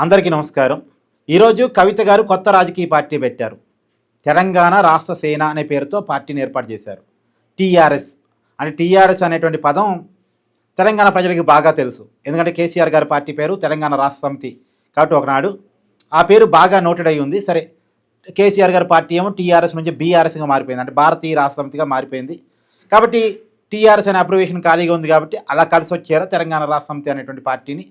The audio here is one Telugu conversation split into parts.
అందరికీ నమస్కారం. ఈరోజు కవిత గారు కొత్త రాజకీయ పార్టీ పెట్టారు. తెలంగాణ రాష్ట్ర సేన అనే పేరుతో పార్టీని ఏర్పాటు చేశారు. టీఆర్ఎస్ అంటే టీఆర్ఎస్ అనేటువంటి పదం తెలంగాణ ప్రజలకు బాగా తెలుసు. ఎందుకంటే కేసీఆర్ గారి పార్టీ పేరు తెలంగాణ రాష్ట్ర సమితి. కాబట్టి ఒకనాడు ఆ పేరు బాగా నోటెడ్ అయి ఉంది. సరే, కేసీఆర్ గారి పార్టీ ఏమో టీఆర్ఎస్ నుంచి బీఆర్ఎస్గా మారిపోయింది, అంటే భారతీయ రాష్ట్ర సమితిగా మారిపోయింది. కాబట్టి టీఆర్ఎస్ అనే అబ్రివేషన్ ఖాళీగా ఉంది కాబట్టి అలా కలిసి వచ్చారు తెలంగాణ రాష్ట్ర సమితి అనేటువంటి పార్టీని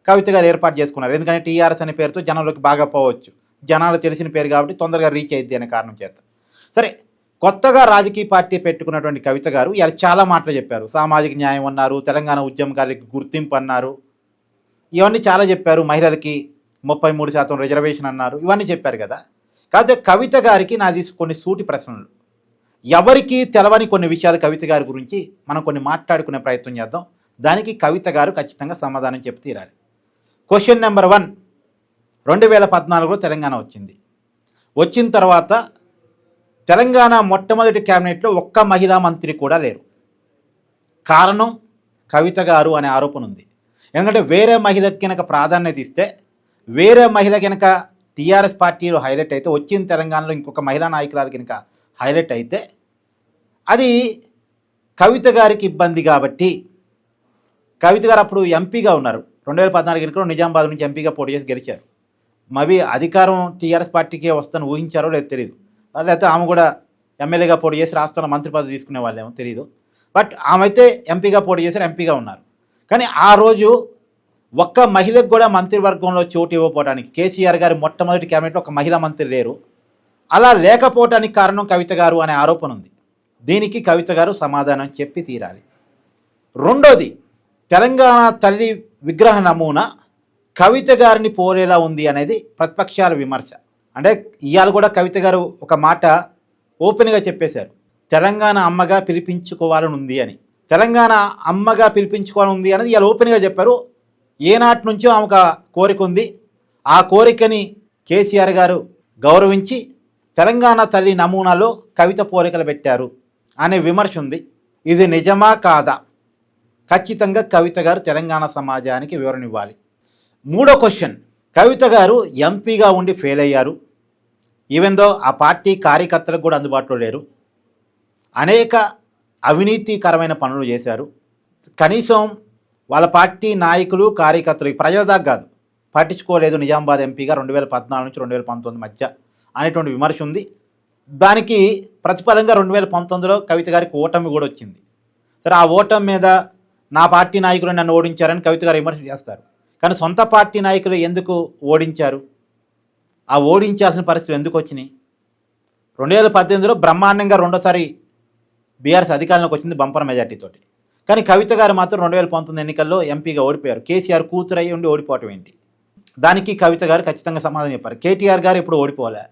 కవిత గారు ఏర్పాటు చేసుకున్నారు. ఎందుకంటే టీఆర్ఎస్ అనే పేరుతో జనంలోకి బాగా పోవచ్చు, జనాలు తెలిసిన పేరు కాబట్టి తొందరగా రీచ్ అయ్యిద్ది అనే కారణం చేత. సరే, కొత్తగా రాజకీయ పార్టీ పెట్టుకున్నటువంటి కవిత గారు ఇలా చాలా మాటలు చెప్పారు. సామాజిక న్యాయం అన్నారు, తెలంగాణ ఉద్యమకారులకి గుర్తింపు అన్నారు, ఇవన్నీ చాలా చెప్పారు. మహిళలకి 33% రిజర్వేషన్ అన్నారు, ఇవన్నీ చెప్పారు కదా. కాకపోతే కవిత గారికి నాది కొన్ని సూటి ప్రశ్నలు. ఎవరికి తెలవని కొన్ని విషయాలు కవిత గారి గురించి మనం కొన్ని మాట్లాడుకునే ప్రయత్నం చేద్దాం. దానికి కవిత గారు ఖచ్చితంగా సమాధానం చెప్పి తీరాలి. క్వశ్చన్ నెంబర్ 1, 2014లో తెలంగాణ వచ్చింది. వచ్చిన తర్వాత తెలంగాణ మొట్టమొదటి క్యాబినెట్లో ఒక్క మహిళా మంత్రి కూడా లేరు. కారణం కవిత గారు అనే ఆరోపణ ఉంది. ఎందుకంటే వేరే మహిళకి కనుక ప్రాధాన్యత ఇస్తే, వేరే మహిళ కనుక టీఆర్ఎస్ పార్టీలో హైలైట్ అయితే, వచ్చిన తెలంగాణలో ఇంకొక మహిళా నాయకురాలు కనుక హైలైట్ అయితే అది కవిత గారికి ఇబ్బంది. కాబట్టి కవిత గారు అప్పుడు ఎంపీగా ఉన్నారు. 2014 ఎన్నికల్లో నిజామాబాద్ నుంచి ఎంపీగా పోటీ చేసి గెలిచారు. మరి అధికారం టీఆర్ఎస్ పార్టీకే వస్తుందని ఊహించారో లేదో తెలియదు, లేకపోతే ఆమె కూడా ఎమ్మెల్యేగా పోటీ చేసి రాష్ట్రంలో మంత్రి పదవి తీసుకునే వాళ్ళేమో తెలియదు. బట్ ఆమె అయితే ఎంపీగా పోటీ చేశారు, ఎంపీగా ఉన్నారు. కానీ ఆ రోజు ఒక్క మహిళకు కూడా మంత్రివర్గంలో చోటు ఇవ్వకపోవడానికి, కేసీఆర్ గారి మొట్టమొదటి క్యాబినెట్లో ఒక మహిళా మంత్రి లేరు. అలా లేకపోవటానికి కారణం కవిత గారు అనే ఆరోపణ ఉంది. దీనికి కవిత గారు సమాధానం చెప్పి తీరాలి. రెండోది, తెలంగాణ తల్లి విగ్రహ నమూనా కవిత గారిని పోలేలా ఉంది అనేది ప్రతిపక్షాల విమర్శ. అంటే ఇవాళ కూడా కవిత గారు ఒక మాట ఓపెన్గా చెప్పేశారు, తెలంగాణ అమ్మగా పిలిపించుకోవాలని ఉంది అని. తెలంగాణ అమ్మగా పిలిపించుకోవాలని ఉంది అనేది ఇవాళ ఓపెన్గా చెప్పారు. ఏనాటి నుంచో ఆమెకు కోరిక ఉంది. ఆ కోరికని కేసీఆర్ గారు గౌరవించి తెలంగాణ తల్లి నమూనాలో కవిత పోలికలు పెట్టారు అనే విమర్శ ఉంది. ఇది నిజమా కాదా? ఖచ్చితంగా కవిత గారు తెలంగాణ సమాజానికి వివరణ ఇవ్వాలి. మూడో క్వశ్చన్, కవిత గారు ఎంపీగా ఉండి ఫెయిల్ అయ్యారు. ఈవెన్ దో ఆ పార్టీ కార్యకర్తలకు కూడా అందుబాటులో లేరు. అనేక అవినీతికరమైన పనులు చేశారు. కనీసం వాళ్ళ పార్టీ నాయకులు కార్యకర్తలు ప్రజల దాకా కాదు, పట్టించుకోలేదు నిజామాబాద్ ఎంపీగా 2014 నుంచి 2019 మధ్య అనేటువంటి విమర్శ ఉంది. దానికి ప్రతిఫలంగా 2019లో కవిత గారికి ఓటమి కూడా వచ్చింది. సరే, ఆ ఓటమి మీద నా పార్టీ నాయకులు నన్ను ఓడించారని కవిత గారు విమర్శ చేస్తారు. కానీ సొంత పార్టీ నాయకులు ఎందుకు ఓడించారు? ఆ ఓడించాల్సిన పరిస్థితులు ఎందుకు వచ్చినాయి? 2018లో బ్రహ్మాండంగా రెండోసారి బీఆర్ఎస్ అధికారంలోకి వచ్చింది బంపర్ మెజార్టీతోటి. కానీ కవిత గారు మాత్రం 2019 ఎన్నికల్లో ఎంపీగా ఓడిపోయారు. కేసీఆర్ కూతురు అయ్యి ఉండి ఓడిపోవటం ఏంటి? దానికి కవిత గారు ఖచ్చితంగా సమాధానం చెప్పారు. కేటీఆర్ గారు ఎప్పుడు ఓడిపోలే,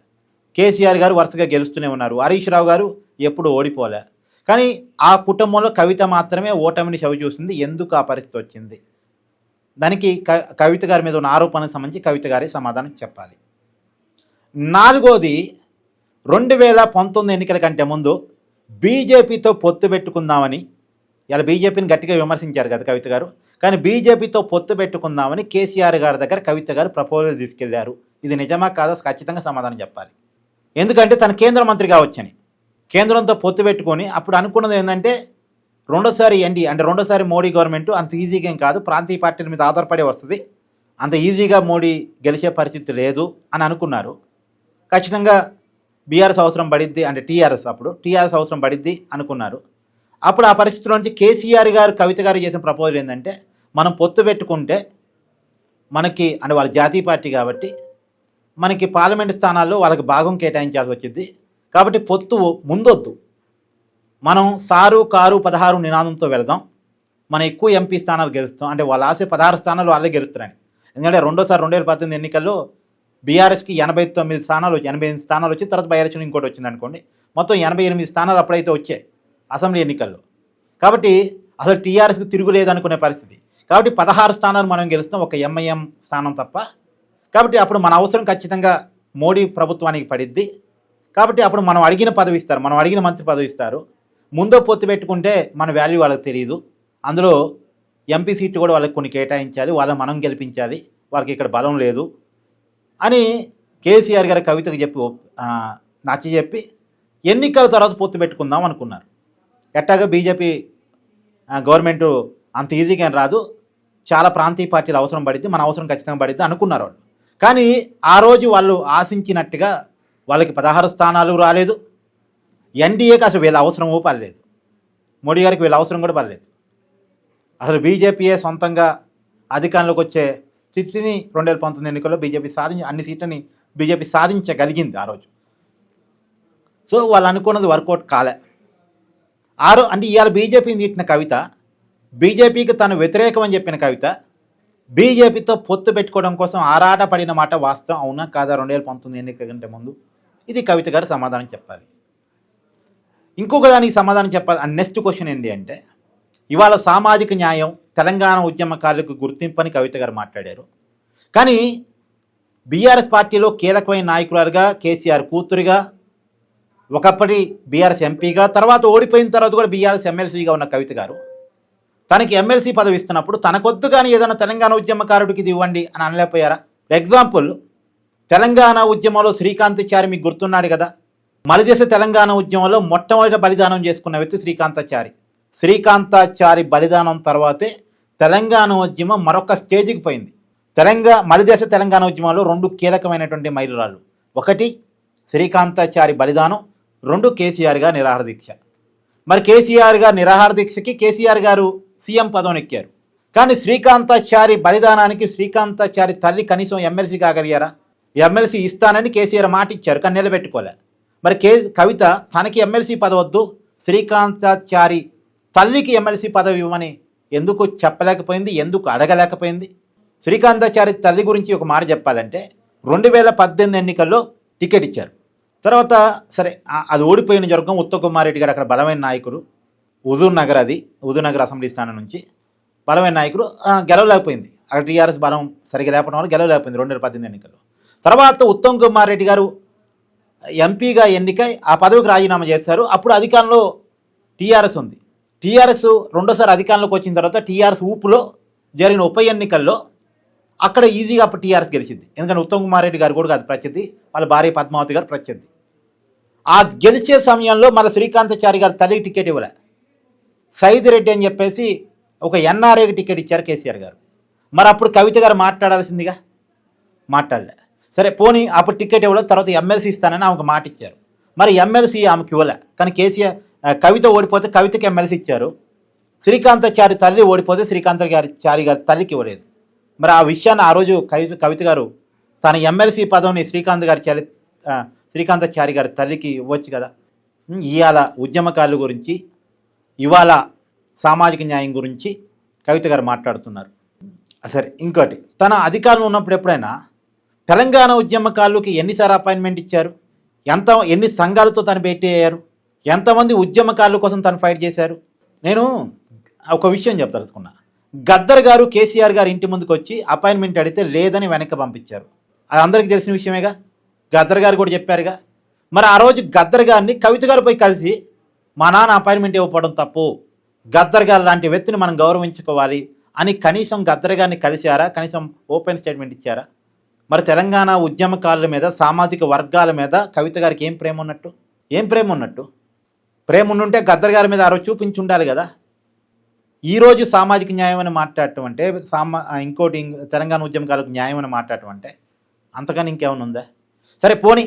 కేసీఆర్ గారు వరుసగా గెలుస్తూనే ఉన్నారు, హరీష్ రావు గారు ఎప్పుడు ఓడిపోలే. కానీ ఆ కుటుంబంలో కవిత మాత్రమే ఓటమిని చవి చూసింది. ఎందుకు ఆ పరిస్థితి వచ్చింది? దానికి కవిత గారి మీద ఉన్న ఆరోపణకు సంబంధించి కవిత గారే సమాధానం చెప్పాలి. నాలుగోది, 2019 ఎన్నికల కంటే ముందు బీజేపీతో పొత్తు పెట్టుకుందామని, ఇలా బీజేపీని గట్టిగా విమర్శించారు కదా కవిత గారు. కానీ బీజేపీతో పొత్తు పెట్టుకుందామని కేసీఆర్ గారి దగ్గర కవిత గారు ప్రపోజల్ తీసుకెళ్లారు. ఇది నిజమా కాదా? ఖచ్చితంగా సమాధానం చెప్పాలి. ఎందుకంటే తను కేంద్ర మంత్రి కావచ్చని, కేంద్రంతో పొత్తు పెట్టుకొని అప్పుడు అనుకున్నది ఏంటంటే రెండోసారి అంటే రెండోసారి మోడీ గవర్నమెంట్ అంత ఈజీగా ఏం కాదు, ప్రాంతీయ పార్టీల మీద ఆధారపడే వస్తుంది, అంత ఈజీగా మోడీ గెలిచే పరిస్థితి లేదు అని అనుకున్నారు. ఖచ్చితంగా బీఆర్ఎస్ అవసరం పడిద్ది, అంటే టీఆర్ఎస్ అవసరం పడిద్ది అనుకున్నారు. అప్పుడు ఆ పరిస్థితిలో నుంచి కేసీఆర్ గారు కవిత గారు చేసిన ప్రపోజల్ ఏంటంటే, మనం పొత్తు పెట్టుకుంటే మనకి, అంటే వాళ్ళ జాతీయ పార్టీ కాబట్టి మనకి పార్లమెంటు స్థానాల్లో వాళ్ళకి భాగం కేటాయించాల్సి వచ్చింది. కాబట్టి పొత్తు ముందొద్దు, మనం సారు కారు 16 నినాదంతో వెళదాం, మనం ఎక్కువ ఎంపీ స్థానాలు గెలుస్తాం, అంటే వాళ్ళ ఆశ 16 స్థానాలు వాళ్ళే గెలుస్తున్నారని. ఎందుకంటే రెండోసారి 2018 ఎన్నికల్లో బీఆర్ఎస్కి 89 స్థానాలు వచ్చి 88 స్థానాలు వచ్చి తర్వాత బై ఎలక్షన్ ఇంకోటి వచ్చింది అనుకోండి, మొత్తం 88 స్థానాలు అప్పుడైతే వచ్చాయి అసెంబ్లీ ఎన్నికల్లో. కాబట్టి అసలు టీఆర్ఎస్కి తిరుగులేదు అనుకునే పరిస్థితి. కాబట్టి 16 స్థానాలు మనం గెలుస్తాం, ఒక ఎంఐఎం స్థానం తప్ప. కాబట్టి అప్పుడు మన అవసరం ఖచ్చితంగా మోడీ ప్రభుత్వానికి పడిద్ది. కాబట్టి అప్పుడు మనం అడిగిన పదవి ఇస్తారు, మనం అడిగిన మంత్రి పదవి ఇస్తారు. ముందో పొత్తు పెట్టుకుంటే మన వాల్యూ వాళ్ళకి తెలియదు. అందులో ఎంపీ సీట్లు కూడా వాళ్ళకి కొన్ని కేటాయించాలి, వాళ్ళని మనం గెలిపించాలి, వాళ్ళకి ఇక్కడ బలం లేదు అని కేసీఆర్ గారి కవితకు చెప్పి నచ్చ చెప్పి ఎన్నికల తర్వాత పొత్తు పెట్టుకుందాం అనుకున్నారు. ఎట్టాగా బీజేపీ గవర్నమెంటు అంత ఈజీగా రాదు, చాలా ప్రాంతీయ పార్టీలు అవసరం పడిద్ది, మన అవసరం ఖచ్చితంగా పడిద్ది అనుకున్నారు వాళ్ళు. కానీ ఆ రోజు వాళ్ళు ఆశించినట్టుగా వాళ్ళకి 16 స్థానాలు రాలేదు. ఎన్డీఏకి అసలు వీళ్ళ అవసరమూ పడలేదు. మోడీ గారికి వీళ్ళ అవసరం కూడా పడలేదు. అసలు బీజేపీయే సొంతంగా అధికారంలోకి వచ్చే స్థితిని 2019 ఎన్నికల్లో బీజేపీ అన్ని సీట్లని బీజేపీ సాధించగలిగింది ఆ రోజు. సో వాళ్ళు అనుకున్నది వర్కౌట్ కాలే. అంటే ఇవాళ బీజేపీని తిట్టిన కవిత, బీజేపీకి తను వ్యతిరేకం అని చెప్పిన కవిత, బీజేపీతో పొత్తు పెట్టుకోవడం కోసం ఆరాట పడిన మాట వాస్తవం అవునా కాదా 2019 ఎన్నికల కంటే ముందు? ఇది కవిత గారు సమాధానం చెప్పాలి. ఇంకొక దానికి సమాధానం చెప్పాలి. నెక్స్ట్ క్వశ్చన్ ఏంటి అంటే, ఇవాళ సామాజిక న్యాయం, తెలంగాణ ఉద్యమకారులకు గుర్తింపు అని కవిత గారు మాట్లాడారు. కానీ బీఆర్ఎస్ పార్టీలో కీలకమైన నాయకురాలుగా, కేసీఆర్ కూతురుగా, ఒకప్పటి బీఆర్ఎస్ ఎంపీగా, తర్వాత ఓడిపోయిన తర్వాత కూడా బీఆర్ఎస్ ఎమ్మెల్సీగా ఉన్న కవిత గారు తనకి ఎమ్మెల్సీ పదవి ఇస్తున్నప్పుడు తనకొద్దు కానీ ఏదైనా తెలంగాణ ఉద్యమకారుడికి ఇది ఇవ్వండి అని అనలేకపోయారా? ఎగ్జాంపుల్, తెలంగాణ ఉద్యమంలో శ్రీకాంతాచారి మీకు గుర్తున్నాడు కదా. మలిదేశ తెలంగాణ ఉద్యమంలో మొట్టమొదటి బలిదానం చేసుకున్న వ్యక్తి శ్రీకాంతాచారి. శ్రీకాంతాచారి బలిదానం తర్వాతే తెలంగాణ ఉద్యమం మరొక స్టేజ్కి పోయింది. మలిదేశ తెలంగాణ ఉద్యమంలో 2 కీలకమైనటువంటి మైలురాళ్ళు. ఒకటి శ్రీకాంతాచారి బలిదానం, 2 కేసీఆర్ గారు నిరాహార దీక్ష. మరి కేసీఆర్ గారు నిరాహార దీక్షకి కేసీఆర్ గారు సీఎం పదవిని ఎక్కారు. కానీ శ్రీకాంతాచారి బలిదానానికి శ్రీకాంతాచారి తల్లి కనీసం ఎమ్మెల్సీ కాగలిగారా? ఎమ్మెల్సీ ఇస్తానని కేసీఆర్ మాట ఇచ్చారు, కానీ నిలబెట్టుకోలే. మరి కవిత తనకి ఎమ్మెల్సీ పదవి వద్దు, శ్రీకాంతాచారి తల్లికి ఎమ్మెల్సీ పదవి ఇవ్వమని ఎందుకు చెప్పలేకపోయింది, ఎందుకు అడగలేకపోయింది? శ్రీకాంతాచారి తల్లి గురించి ఒక మాట చెప్పాలంటే 2018 ఎన్నికల్లో టికెట్ ఇచ్చారు. తర్వాత సరే అది ఓడిపోయిన జరగం. ఉత్తమ్ కుమార్ రెడ్డి గారు అక్కడ బలమైన నాయకుడు, హుజూర్ నగర్ అసెంబ్లీ స్థానం నుంచి బలమైన నాయకుడు, గెలవలేకపోయింది. అక్కడ టీఆర్ఎస్ బలం సరిగా లేకపోవడం వల్ల గెలవలేకపోయింది 2018 ఎన్నికల్లో. తర్వాత ఉత్తమ్ కుమార్ రెడ్డి గారు ఎంపీగా ఎన్నికై ఆ పదవికి రాజీనామా చేశారు. అప్పుడు అధికారంలో టీఆర్ఎస్ ఉంది. టీఆర్ఎస్ రెండోసారి అధికారంలోకి వచ్చిన తర్వాత టీఆర్ఎస్ ఊపులో జరిగిన ఉప ఎన్నికల్లో అక్కడ ఈజీగా అప్పుడు టీఆర్ఎస్ గెలిచింది. ఎందుకంటే ఉత్తమ్ కుమార్ రెడ్డి గారు కూడా కాదు ప్రత్యర్థి, వాళ్ళ భార్య పద్మావతి గారు ప్రత్యర్థి. ఆ గెలిచే సమయంలో మన శ్రీకాంతాచారి గారు తల్లికి టికెట్ ఇవ్వలే. సైద్ రెడ్డి అని చెప్పేసి ఒక ఎన్ఆర్ఐకి టికెట్ ఇచ్చారు కేసీఆర్ గారు. మరి అప్పుడు కవిత గారు మాట్లాడాల్సిందిగా మాట్లాడలే. సరే పోనీ అప్పుడు టికెట్ ఇవ్వలేదు, తర్వాత ఎమ్మెల్సీ ఇస్తానని ఆమెకు మాట ఇచ్చారు. మరి ఎమ్మెల్సీ ఆమెకు ఇవ్వలే. కానీ కవిత ఓడిపోతే కవితకి ఎమ్మెల్సీ ఇచ్చారు. శ్రీకాంతాచారి తల్లి ఓడిపోతే శ్రీకాంతాచారి గారి తల్లికి ఇవ్వలేదు. మరి ఆ విషయాన్ని ఆ రోజు కవిత గారు తన ఎమ్మెల్సీ పదవిని శ్రీకాంతాచారి గారి తల్లికి ఇవ్వచ్చు కదా. ఇవాళ ఉద్యమకారుల గురించి, ఇవాళ సామాజిక న్యాయం గురించి కవిత గారు మాట్లాడుతున్నారు. సరే ఇంకోటి, తన అధికారంలో ఉన్నప్పుడు ఎప్పుడైనా తెలంగాణ ఉద్యమకారులకి ఎన్నిసార్లు అపాయింట్మెంట్ ఇచ్చారు? ఎన్ని సంఘాలతో తను భేటీ అయ్యారు? ఎంతమంది ఉద్యమకారుల కోసం తను ఫైట్ చేశారు? నేను ఒక విషయం చెప్తానుకున్నా. గద్దర్ గారు కేసీఆర్ గారు ఇంటి ముందుకు వచ్చి అపాయింట్మెంట్ అడిగితే లేదని వెనక్కి పంపించారు. అది అందరికీ తెలిసిన విషయమేగా. గద్దర్ గారు కూడా చెప్పారుగా. మరి ఆ రోజు గద్దర్ గారిని కవిత గారు పోయి కలిసి మా నాన్న అపాయింట్మెంట్ ఇవ్వకపోవడం తప్పు, గద్దర్ గారు లాంటి వ్యక్తిని మనం గౌరవించుకోవాలి అని కనీసం గద్దర్ గారిని కలిశారా? కనీసం ఓపెన్ స్టేట్మెంట్ ఇచ్చారా? మరి తెలంగాణ ఉద్యమకారుల మీద, సామాజిక వర్గాల మీద కవిత గారికి ఏం ప్రేమ ఉన్నట్టు? ప్రేమ ఉండుంటే గద్దర్ గారి మీద ఆ రోజు చూపించి ఉండాలి కదా. ఈరోజు సామాజిక న్యాయం అని మాట్లాడటం అంటే, ఇంకోటి తెలంగాణ ఉద్యమకారులకు న్యాయం అని మాట్లాడటం అంటే అంతకని ఇంకేమైనా ఉందా? సరే పోనీ,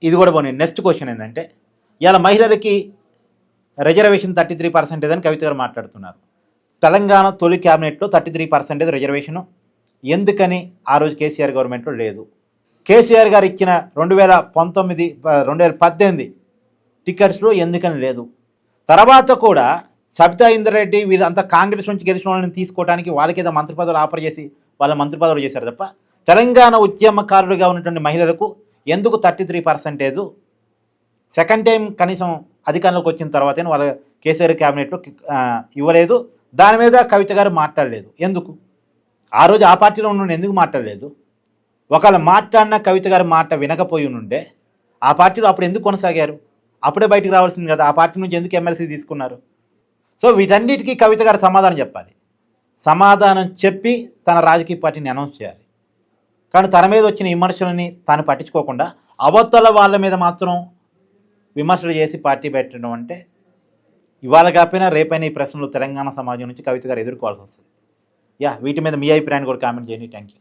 ఇది కూడా పోనీ. నెక్స్ట్ క్వశ్చన్ ఏంటంటే, ఇవాళ మహిళలకి రిజర్వేషన్ 33% అని కవిత గారు మాట్లాడుతున్నారు. తెలంగాణ తొలి క్యాబినెట్లో 33% రిజర్వేషను ఎందుకని ఆ రోజు కేసీఆర్ గవర్నమెంట్లో లేదు? కేసీఆర్ గారు ఇచ్చిన 2018 టికెట్స్లో ఎందుకని లేదు? తర్వాత కూడా సబితా ఇంద్రారెడ్డి వీళ్ళంతా కాంగ్రెస్ నుంచి గెలిచిన వాళ్ళని తీసుకోవడానికి వాళ్ళకేదో మంత్రి పదవులు ఆఫర్ చేసి వాళ్ళ మంత్రి పదవులు చేశారు తప్ప తెలంగాణ ఉద్యమకారులుగా ఉన్నటువంటి మహిళలకు ఎందుకు 33%? సెకండ్ టైం కనీసం అధికారంలోకి వచ్చిన తర్వాతే వాళ్ళ కేసీఆర్ క్యాబినెట్లో ఇవ్వలేదు. దాని మీద కవిత గారు మాట్లాడలేదు. ఎందుకు? ఆ రోజు ఆ పార్టీలో ఉన్న ఎందుకు మాట్లాడలేదు? ఒకవేళ మాట్లాడిన కవిత గారి మాట వినకపోయి ఉండే ఆ పార్టీలో అప్పుడు ఎందుకు కొనసాగారు? అప్పుడే బయటకు రావాల్సింది కదా. ఆ పార్టీ నుంచి ఎందుకు ఎమ్మెల్సీ తీసుకున్నారు? సో వీటన్నిటికీ కవిత గారు సమాధానం చెప్పాలి. సమాధానం చెప్పి తన రాజకీయ పార్టీని అనౌన్స్ చేయాలి. కానీ తన మీద వచ్చిన విమర్శలని తాను పట్టించుకోకుండా అవతల వాళ్ళ మీద మాత్రం విమర్శలు చేసి పార్టీ పెట్టడం అంటే ఇవాళ కాకపోయినా రేపైనా ఈ ప్రశ్నలు తెలంగాణ సమాజం నుంచి కవిత గారు ఎదుర్కోవాల్సి వస్తుంది. వీటి మీద మీ అభిప్రాయాన్ని కూడా కామెంట్ చేయండి. Thank you.